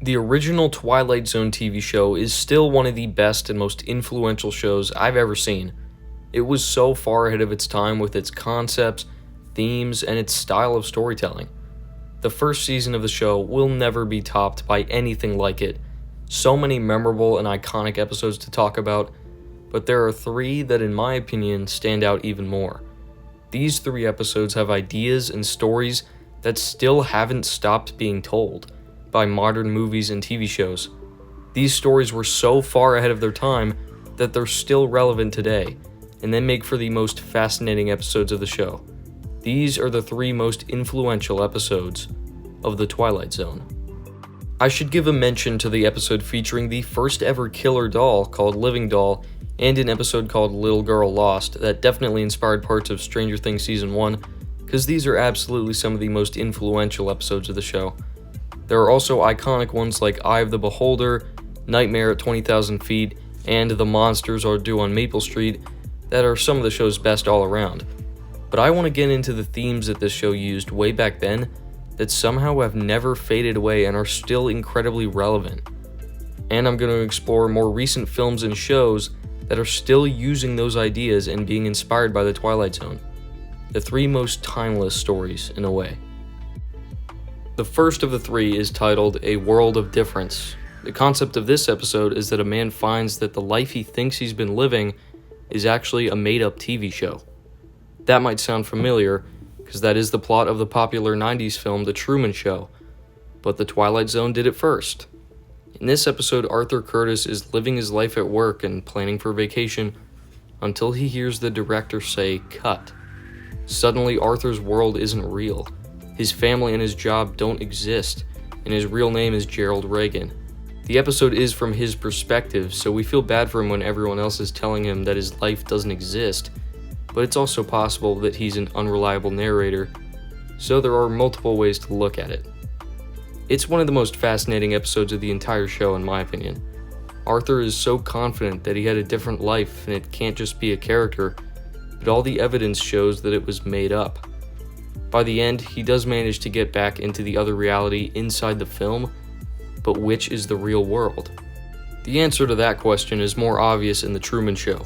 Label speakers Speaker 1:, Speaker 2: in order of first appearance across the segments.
Speaker 1: The original Twilight Zone TV show is still one of the best and most influential shows I've ever seen. It was so far ahead of its time with its concepts, themes, and its style of storytelling. The first season of the show will never be topped by anything like it. So many memorable and iconic episodes to talk about, but there are three that in my opinion stand out even more. These three episodes have ideas and stories that still haven't stopped being told by modern movies and TV shows. These stories were so far ahead of their time that they're still relevant today, and they make for the most fascinating episodes of the show. These are the three most influential episodes of The Twilight Zone. I should give a mention to the episode featuring the first ever killer doll called Living Doll, and an episode called Little Girl Lost that definitely inspired parts of Stranger Things Season 1, because these are absolutely some of the most influential episodes of the show. There are also iconic ones like Eye of the Beholder, Nightmare at 20,000 Feet, and The Monsters Are Due on Maple Street that are some of the show's best all around. But I want to get into the themes that this show used way back then that somehow have never faded away and are still incredibly relevant. And I'm going to explore more recent films and shows that are still using those ideas and being inspired by the Twilight Zone. The three most timeless stories, in a way. The first of the three is titled A World of Difference. The concept of this episode is that a man finds that the life he thinks he's been living is actually a made-up TV show. That might sound familiar, because that is the plot of the popular 90s film The Truman Show, but the Twilight Zone did it first. In this episode, Arthur Curtis is living his life at work and planning for vacation until he hears the director say, "Cut." Suddenly, Arthur's world isn't real. His family and his job don't exist, and his real name is Gerald Reagan. The episode is from his perspective, so we feel bad for him when everyone else is telling him that his life doesn't exist, but it's also possible that he's an unreliable narrator, so there are multiple ways to look at it. It's one of the most fascinating episodes of the entire show in my opinion. Arthur is so confident that he had a different life and it can't just be a character, but all the evidence shows that it was made up. By the end, he does manage to get back into the other reality inside the film, but which is the real world? The answer to that question is more obvious in The Truman Show.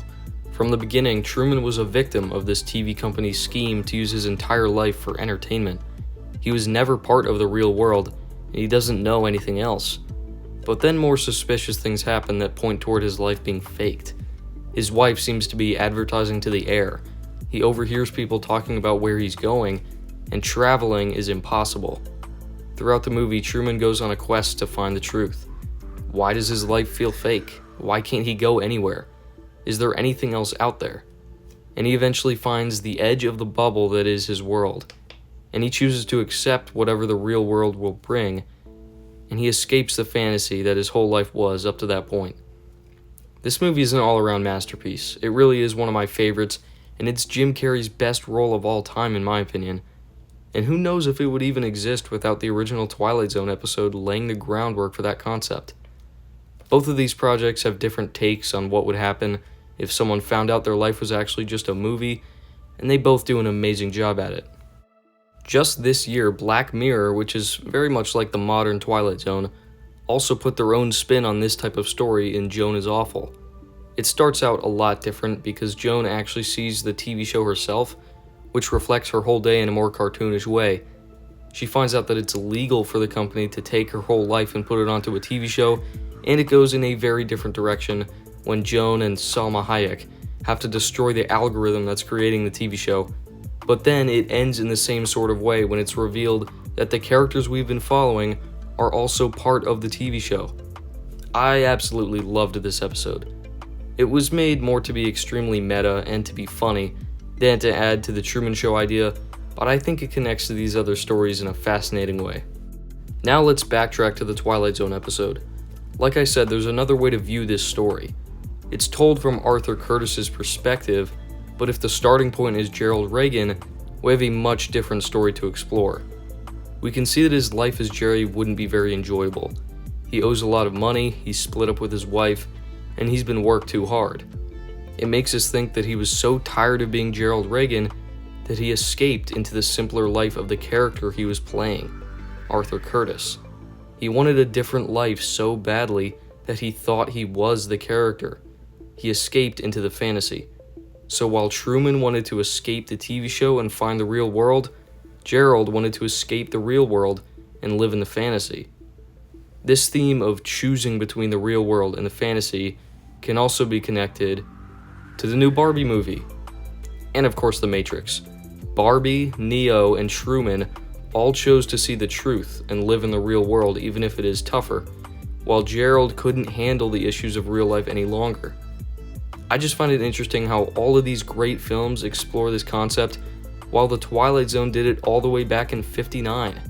Speaker 1: From the beginning, Truman was a victim of this TV company's scheme to use his entire life for entertainment. He was never part of the real world, and he doesn't know anything else. But then more suspicious things happen that point toward his life being faked. His wife seems to be advertising to the air. He overhears people talking about where he's going, and traveling is impossible. Throughout the movie, Truman goes on a quest to find the truth. Why does his life feel fake? Why can't he go anywhere? Is there anything else out there? And he eventually finds the edge of the bubble that is his world, and he chooses to accept whatever the real world will bring, and he escapes the fantasy that his whole life was up to that point. This movie is an all-around masterpiece. It really is one of my favorites, and it's Jim Carrey's best role of all time in my opinion. And who knows if it would even exist without the original Twilight Zone episode laying the groundwork for that concept. Both of these projects have different takes on what would happen if someone found out their life was actually just a movie, and they both do an amazing job at it. Just this year, Black Mirror, which is very much like the modern Twilight Zone, also put their own spin on this type of story in Joan is Awful. It starts out a lot different because Joan actually sees the TV show herself, which reflects her whole day in a more cartoonish way. She finds out that it's illegal for the company to take her whole life and put it onto a TV show, and it goes in a very different direction when Joan and Salma Hayek have to destroy the algorithm that's creating the TV show. But then it ends in the same sort of way when it's revealed that the characters we've been following are also part of the TV show. I absolutely loved this episode. It was made more to be extremely meta and to be funny than to add to the Truman Show idea, but I think it connects to these other stories in a fascinating way. Now let's backtrack to the Twilight Zone episode. Like I said, there's another way to view this story. It's told from Arthur Curtis's perspective, but if the starting point is Gerald Reagan, we have a much different story to explore. We can see that his life as Jerry wouldn't be very enjoyable. He owes a lot of money, he's split up with his wife, and he's been worked too hard. It makes us think that he was so tired of being Gerald Reagan that he escaped into the simpler life of the character he was playing, Arthur Curtis. He wanted a different life so badly that he thought he was the character. He escaped into the fantasy. So while Truman wanted to escape the TV show and find the real world, Gerald wanted to escape the real world and live in the fantasy. This theme of choosing between the real world and the fantasy can also be connected to the new Barbie movie, and of course The Matrix. Barbie, Neo, and Truman all chose to see the truth and live in the real world even if it is tougher, while Gerald couldn't handle the issues of real life any longer. I just find it interesting how all of these great films explore this concept, while the Twilight Zone did it all the way back in '59.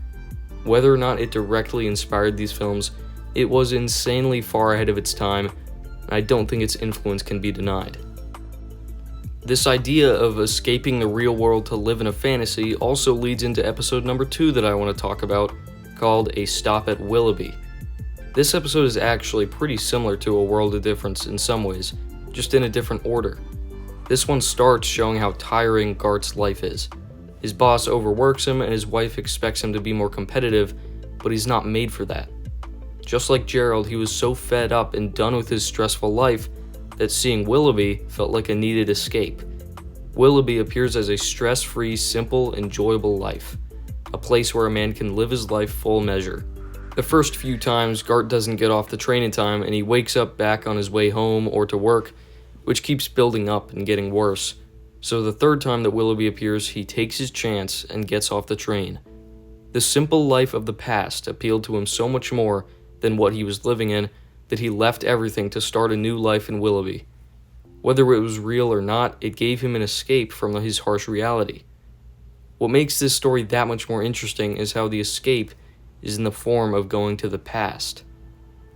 Speaker 1: Whether or not it directly inspired these films, it was insanely far ahead of its time, and I don't think its influence can be denied. This idea of escaping the real world to live in a fantasy also leads into episode number 2 that I want to talk about, called A Stop at Willoughby. This episode is actually pretty similar to A World of Difference in some ways, just in a different order. This one starts showing how tiring Gart's life is. His boss overworks him and his wife expects him to be more competitive, but he's not made for that. Just like Gerald, he was so fed up and done with his stressful life that seeing Willoughby felt like a needed escape. Willoughby appears as a stress-free, simple, enjoyable life, a place where a man can live his life full measure. The first few times, Gart doesn't get off the train in time and he wakes up back on his way home or to work, which keeps building up and getting worse. So the third time that Willoughby appears, he takes his chance and gets off the train. The simple life of the past appealed to him so much more than what he was living in that he left everything to start a new life in Willoughby. Whether it was real or not, it gave him an escape from his harsh reality. What makes this story that much more interesting is how the escape is in the form of going to the past.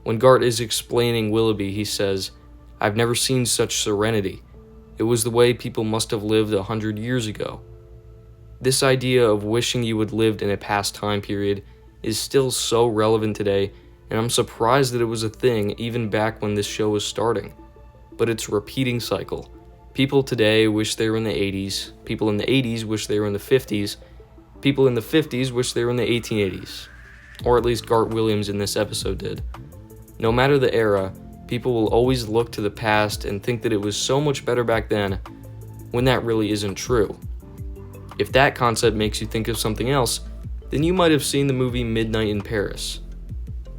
Speaker 1: When Gart is explaining Willoughby, he says, "I've never seen such serenity. It was the way people must have lived 100 years ago." This idea of wishing you had lived in a past time period is still so relevant today, and I'm surprised that it was a thing even back when this show was starting. But it's a repeating cycle. People today wish they were in the 80s, people in the 80s wish they were in the 50s, people in the 50s wish they were in the 1880s. Or at least Gart Williams in this episode did. No matter the era, people will always look to the past and think that it was so much better back then, when that really isn't true. If that concept makes you think of something else, then you might have seen the movie Midnight in Paris.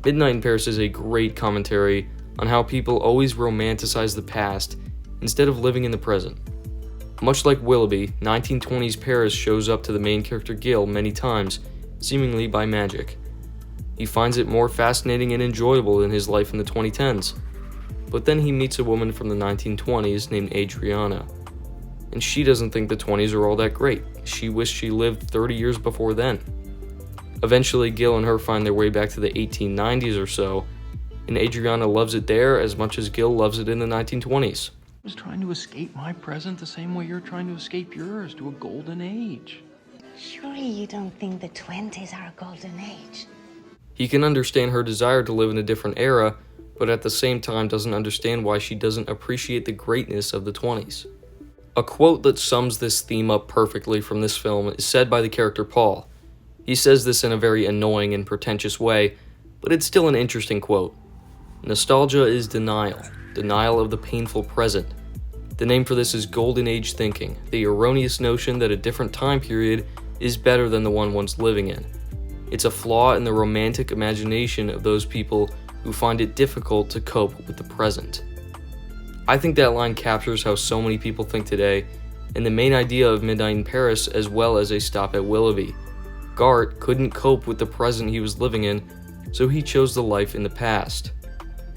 Speaker 1: Midnight in Paris is a great commentary on how people always romanticize the past instead of living in the present. Much like Willoughby, 1920s Paris shows up to the main character Gil many times, seemingly by magic. He finds it more fascinating and enjoyable than his life in the 2010s. But then he meets a woman from the 1920s named Adriana, and she doesn't think the 20s are all that great. She wished she lived 30 years before then. Eventually, Gil and her find their way back to the 1890s or so, and Adriana loves it there as much as Gil loves it in the 1920s.
Speaker 2: I was trying to escape my present the same way you're trying to escape yours, to a golden age.
Speaker 3: Surely you don't think the 20s are a golden age?
Speaker 1: He can understand her desire to live in a different era, but at the same time doesn't understand why she doesn't appreciate the greatness of the 20s. A quote that sums this theme up perfectly from this film is said by the character Paul. He says this in a very annoying and pretentious way, but it's still an interesting quote. "Nostalgia is denial of the painful present. The name for this is golden age thinking, the erroneous notion that a different time period is better than the one one's living in. It's a flaw in the romantic imagination of those people who find it difficult to cope with the present." I think that line captures how so many people think today, and the main idea of Midnight in Paris as well as A Stop at Willoughby. Gart couldn't cope with the present he was living in, so he chose the life in the past.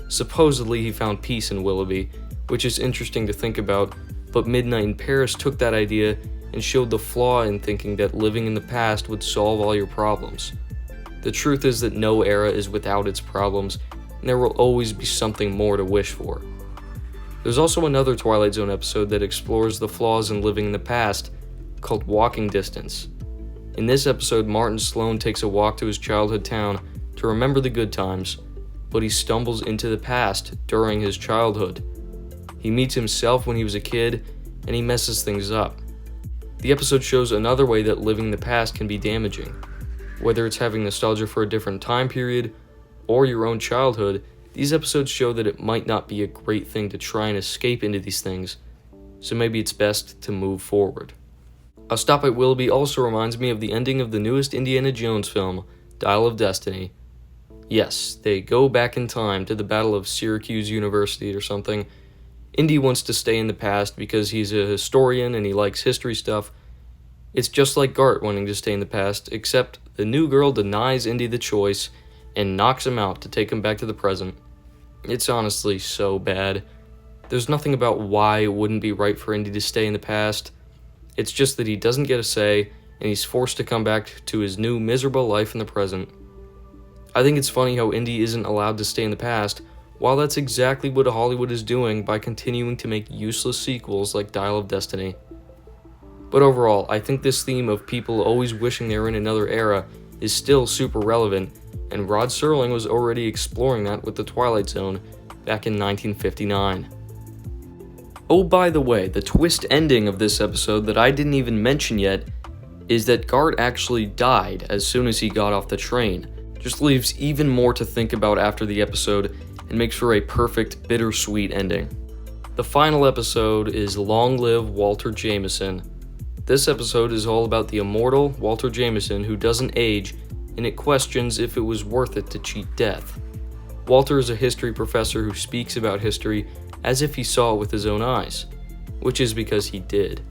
Speaker 1: Supposedly he found peace in Willoughby, which is interesting to think about, but Midnight in Paris took that idea and showed the flaw in thinking that living in the past would solve all your problems. The truth is that no era is without its problems, and there will always be something more to wish for. There's also another Twilight Zone episode that explores the flaws in living in the past, called Walking Distance. In this episode, Martin Sloan takes a walk to his childhood town to remember the good times, but he stumbles into the past during his childhood. He meets himself when he was a kid, and he messes things up. The episode shows another way that living in the past can be damaging, whether it's having nostalgia for a different time period, or your own childhood, these episodes show that it might not be a great thing to try and escape into these things, so maybe it's best to move forward. A stop at Willoughby also reminds me of the ending of the newest Indiana Jones film, Dial of Destiny. Yes, they go back in time to the Battle of Syracuse University or something. Indy wants to stay in the past because he's a historian and he likes history stuff. It's just like Gart wanting to stay in the past, except the new girl denies Indy the choice and knocks him out to take him back to the present. It's honestly so bad. There's nothing about why it wouldn't be right for Indy to stay in the past. It's just that he doesn't get a say, and he's forced to come back to his new miserable life in the present. I think it's funny how Indy isn't allowed to stay in the past, while that's exactly what Hollywood is doing by continuing to make useless sequels like Dial of Destiny. But overall, I think this theme of people always wishing they were in another era is still super relevant, and Rod Serling was already exploring that with the Twilight Zone back in 1959. Oh, by the way, the twist ending of this episode that I didn't even mention yet is that Gart actually died as soon as he got off the train. Just leaves even more to think about after the episode and makes for a perfect bittersweet ending. The final episode is Long Live Walter Jameson. This episode is all about the immortal Walter Jameson who doesn't age, and it questions if it was worth it to cheat death. Walter is a history professor who speaks about history as if he saw it with his own eyes, which is because he did.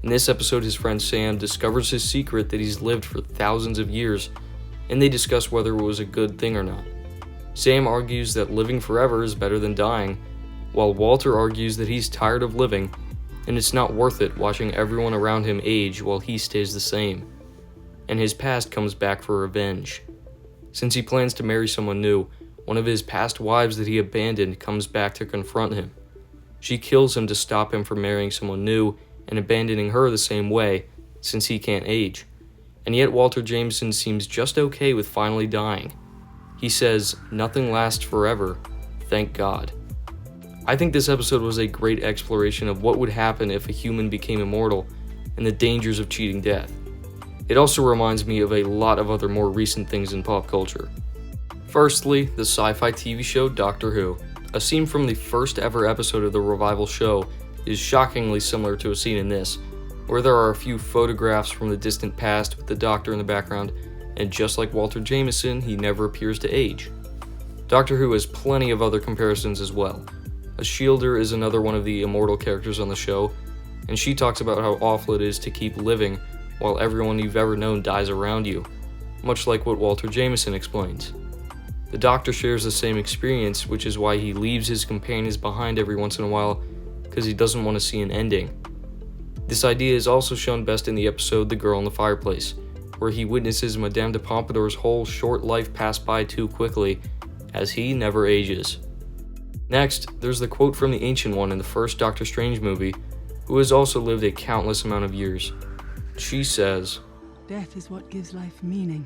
Speaker 1: In this episode, his friend Sam discovers his secret that he's lived for thousands of years, and they discuss whether it was a good thing or not. Sam argues that living forever is better than dying, while Walter argues that he's tired of living, and it's not worth it watching everyone around him age while he stays the same. And his past comes back for revenge. Since he plans to marry someone new, one of his past wives that he abandoned comes back to confront him. She kills him to stop him from marrying someone new and abandoning her the same way, since he can't age. And yet Walter Jameson seems just okay with finally dying. He says, "Nothing lasts forever, thank God." I think this episode was a great exploration of what would happen if a human became immortal and the dangers of cheating death. It also reminds me of a lot of other more recent things in pop culture. Firstly, the sci-fi TV show Doctor Who. A scene from the first ever episode of the revival show is shockingly similar to a scene in this, where there are a few photographs from the distant past with the Doctor in the background, and just like Walter Jameson, he never appears to age. Doctor Who has plenty of other comparisons as well. A Shielder is another one of the immortal characters on the show, and she talks about how awful it is to keep living while everyone you've ever known dies around you, much like what Walter Jameson explains. The Doctor shares the same experience, which is why he leaves his companions behind every once in a while, because he doesn't want to see an ending. This idea is also shown best in the episode The Girl in the Fireplace, where he witnesses Madame de Pompadour's whole short life pass by too quickly, as he never ages. Next, there's the quote from the Ancient One in the first Doctor Strange movie, who has also lived a countless amount of years. She says,
Speaker 4: "Death is what gives life meaning.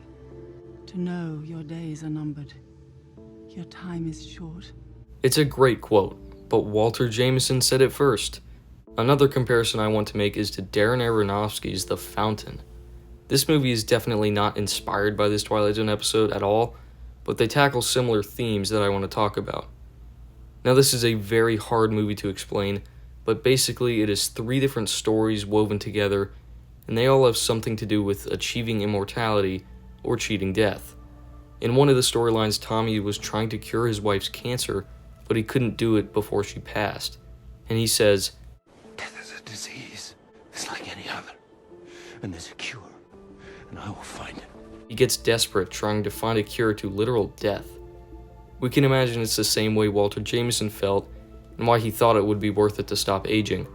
Speaker 4: To know your days are numbered. Your time is short."
Speaker 1: It's a great quote, but Walter Jameson said it first. Another comparison I want to make is to Darren Aronofsky's The Fountain. This movie is definitely not inspired by this Twilight Zone episode at all, but they tackle similar themes that I want to talk about. Now, this is a very hard movie to explain, but basically it is 3 different stories woven together, and they all have something to do with achieving immortality or cheating death. In one of the storylines, Tommy was trying to cure his wife's cancer, but he couldn't do it before she passed. And he says,
Speaker 5: "Death is a disease. It's like any other. And there's a cure. And I will find it."
Speaker 1: He gets desperate trying to find a cure to literal death. We can imagine it's the same way Walter Jameson felt, and why he thought it would be worth it to stop aging.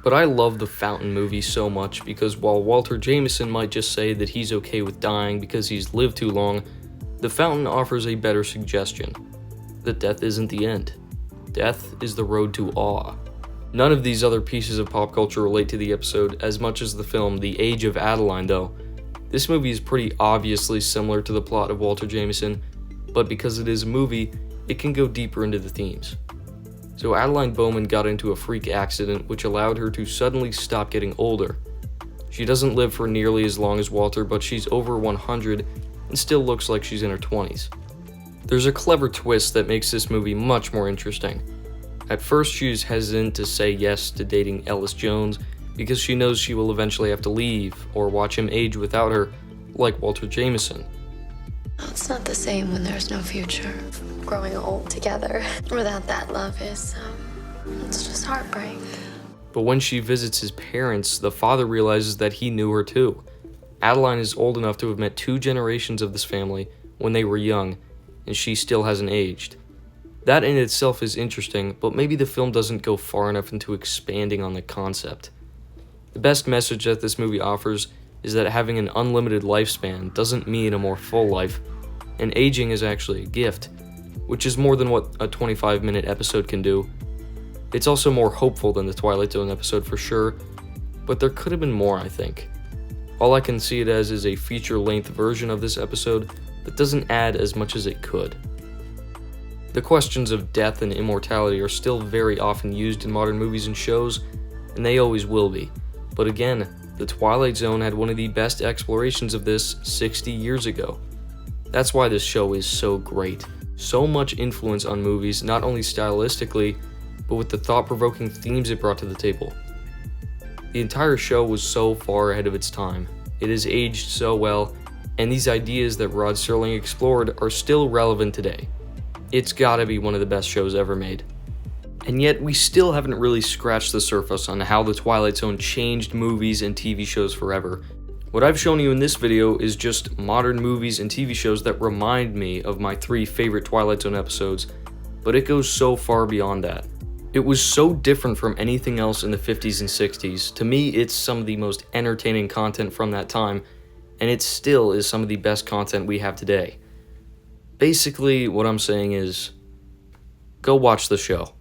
Speaker 1: But I love the Fountain movie so much because while Walter Jameson might just say that he's okay with dying because he's lived too long, The Fountain offers a better suggestion, that death isn't the end. Death is the road to awe. None of these other pieces of pop culture relate to the episode as much as the film The Age of Adeline, though. This movie is pretty obviously similar to the plot of Walter Jameson, but because it is a movie, it can go deeper into the themes. So Adeline Bowman got into a freak accident which allowed her to suddenly stop getting older. She doesn't live for nearly as long as Walter, but she's over 100 and still looks like she's in her 20s. There's a clever twist that makes this movie much more interesting. At first, she's hesitant to say yes to dating Ellis Jones because she knows she will eventually have to leave or watch him age without her, like Walter Jameson.
Speaker 6: It's not the same when there's no future. Growing old together without that love is, it's just heartbreak.
Speaker 1: But when she visits his parents, the father realizes that he knew her too. Adeline is old enough to have met 2 generations of this family when they were young, and she still hasn't aged. That in itself is interesting, but maybe the film doesn't go far enough into expanding on the concept. The best message that this movie offers is that having an unlimited lifespan doesn't mean a more full life, and aging is actually a gift, which is more than what a 25-minute episode can do. It's also more hopeful than the Twilight Zone episode for sure, but there could have been more, I think. All I can see it as is a feature-length version of this episode that doesn't add as much as it could. The questions of death and immortality are still very often used in modern movies and shows, and they always will be. But again, the Twilight Zone had one of the best explorations of this 60 years ago. That's why this show is so great. So much influence on movies, not only stylistically, but with the thought-provoking themes it brought to the table. The entire show was so far ahead of its time. It has aged so well, and these ideas that Rod Serling explored are still relevant today. It's gotta be one of the best shows ever made. And yet, we still haven't really scratched the surface on how the Twilight Zone changed movies and TV shows forever. What I've shown you in this video is just modern movies and TV shows that remind me of my 3 favorite Twilight Zone episodes, but it goes so far beyond that. It was so different from anything else in the 50s and 60s. To me, it's some of the most entertaining content from that time, and it still is some of the best content we have today. Basically, what I'm saying is, go watch the show.